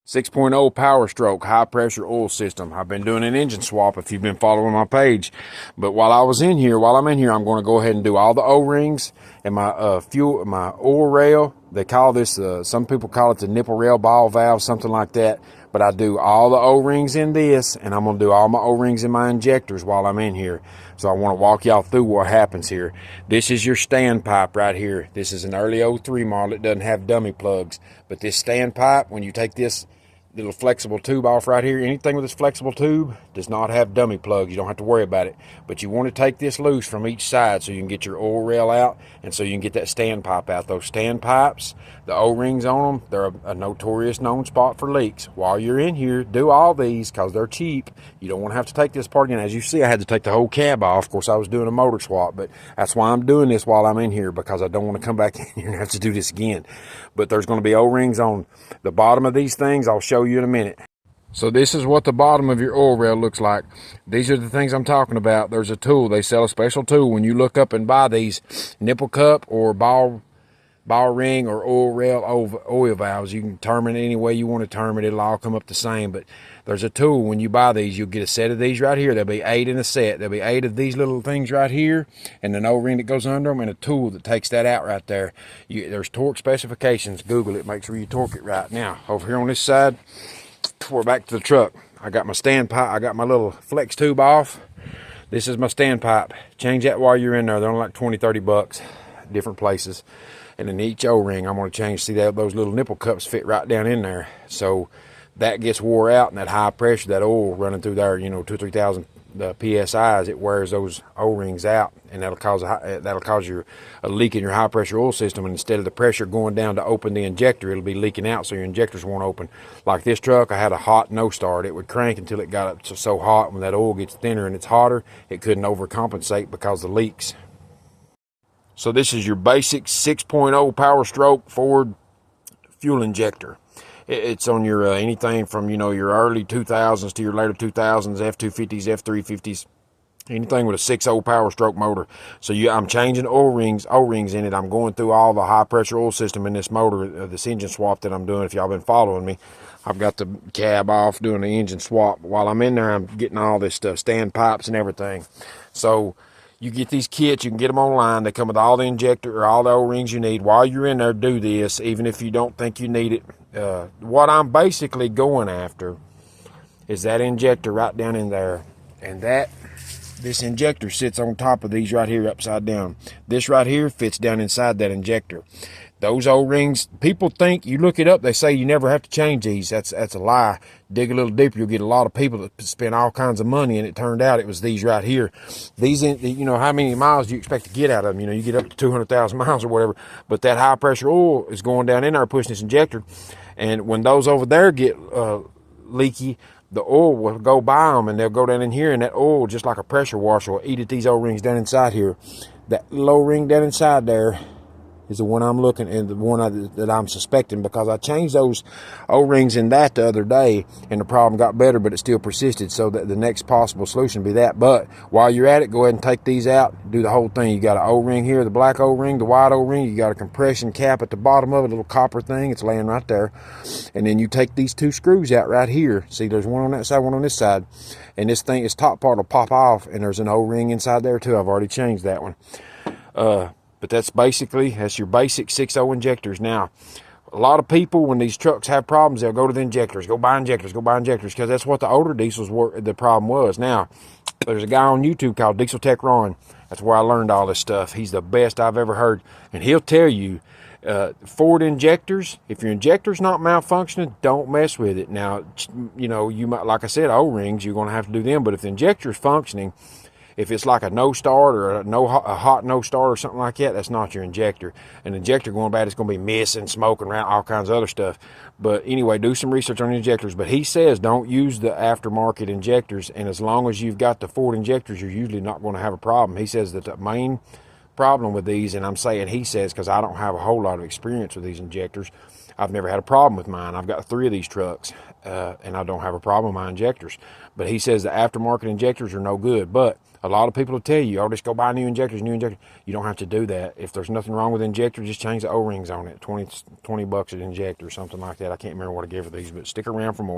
6.0 Power Stroke high pressure oil system. I've been doing an engine swap if you've been following my page. But while I'm in here, I'm going to go ahead and do all the O-rings and my my oil rail. They call this, some people call it the nipple rail ball valve, something like that. But I do all the O-rings in this, and I'm going to do all my O-rings in my injectors while I'm in here. So I want to walk y'all through what happens here. This is your standpipe right here. This is an early '03 model. It doesn't have dummy plugs. But this standpipe, when you take this little flexible tube off right here, anything with this flexible tube does not have dummy plugs. You don't have to worry about it. But you want to take this loose from each side so you can get your oil rail out and so you can get that standpipe out. Those standpipes, the O-rings on them, they're a notorious known spot for leaks. While you're in here, do all these because they're cheap. You don't want to have to take this part again. As you see, I had to take the whole cab off. Of course, I was doing a motor swap, but that's why I'm doing this while I'm in here, because I don't want to come back in here and have to do this again. But there's going to be O-rings on the bottom of these things. I'll show you in a minute. So this is what the bottom of your oil rail looks like. These are the things I'm talking about. There's a tool. They sell a special tool. When you look up and buy these nipple cup or ball ring or oil rail oil valves, you can term it any way you want to term it. It'll all come up the same. But there's a tool. When you buy these, you'll get a set of these right here. There'll be 8 in a set. There'll be 8 of these little things right here, and an O-ring that goes under them, and a tool that takes that out right there. There's torque specifications. Google it. Make sure you torque it right. Now, over here on this side, we're back to the truck. I got my standpipe. I got my little flex tube off. This is my standpipe. Change that while you're in there. They're only like 20, 30 bucks, different places. And then each O-ring, I'm going to change. See that those little nipple cups fit right down in there. So that gets wore out, and that high pressure, that oil running through there, 2,000 or 3,000 PSIs, it wears those O-rings out, and that'll cause you a leak in your high pressure oil system. And instead of the pressure going down to open the injector, it'll be leaking out, so your injectors won't open. Like this truck, I had a hot no start. It would crank until it got up so hot. When that oil gets thinner and it's hotter, it couldn't overcompensate because of the leaks. So this is your basic 6.0 Power Stroke Ford fuel injector. It's on your anything from your early 2000s to your later 2000s, F250s, F350s, anything with a 6.0 Power Stroke motor. So I'm changing O-rings in it. I'm going through all the high pressure oil system in this motor, this engine swap that I'm doing. If y'all been following me, I've got the cab off doing the engine swap. While I'm in there, I'm getting all this stuff, standpipes and everything. So you get these kits, you can get them online. They come with all the injector or all the O-rings you need. While you're in there, do this, even if you don't think you need it. What I'm basically going after is that injector right down in there. And this injector sits on top of these right here upside down. This right here fits down inside that injector. Those O-rings, people think, you look it up, they say you never have to change these. That's a lie. Dig a little deeper, you'll get a lot of people that spend all kinds of money, and it turned out it was these right here. These, how many miles do you expect to get out of them? You get up to 200,000 miles or whatever, but that high pressure oil is going down in there pushing this injector, and when those over there get leaky, the oil will go by them, and they'll go down in here, and that oil, just like a pressure washer, will eat at these O-rings down inside here. That low ring down inside there is the one I'm looking, and the one that I'm suspecting, because I changed those O-rings in that the other day, and the problem got better, but it still persisted. So that the next possible solution would be that. But while you're at it, go ahead and take these out, do the whole thing. You got an O-ring here, the black O-ring, the white O-ring. You got a compression cap at the bottom of it, a little copper thing. It's laying right there. And then you take these 2 screws out right here. See, there's one on that side, one on this side. And this thing, its top part will pop off, and there's an O-ring inside there too. I've already changed that one. But that's your basic 6.0 injectors. Now, a lot of people, when these trucks have problems, they'll go to the injectors, go buy injectors, because that's what the older diesels were. The problem was. Now, there's a guy on YouTube called Diesel Tech Ron. That's where I learned all this stuff. He's the best I've ever heard, and he'll tell you, Ford injectors, if your injector's not malfunctioning, don't mess with it. Now, you might, like I said, O-rings, you're going to have to do them, but if the injector's functioning, if it's like a no start or a hot no start or something like that, that's not your injector. An injector going bad, it's going to be missing, smoking around, all kinds of other stuff. But anyway, do some research on injectors. But he says don't use the aftermarket injectors, and as long as you've got the Ford injectors, you're usually not going to have a problem. He says that the main problem with these, and I'm saying he says because I don't have a whole lot of experience with these injectors, I've never had a problem with mine. I've got 3 of these trucks, and I don't have a problem with my injectors. But he says the aftermarket injectors are no good. But A lot of people will tell you, oh, just go buy new injectors, new injectors. You don't have to do that. If there's nothing wrong with the injector, just change the O-rings on it. 20 bucks an injector or something like that. I can't remember what I gave for these, but stick around for more.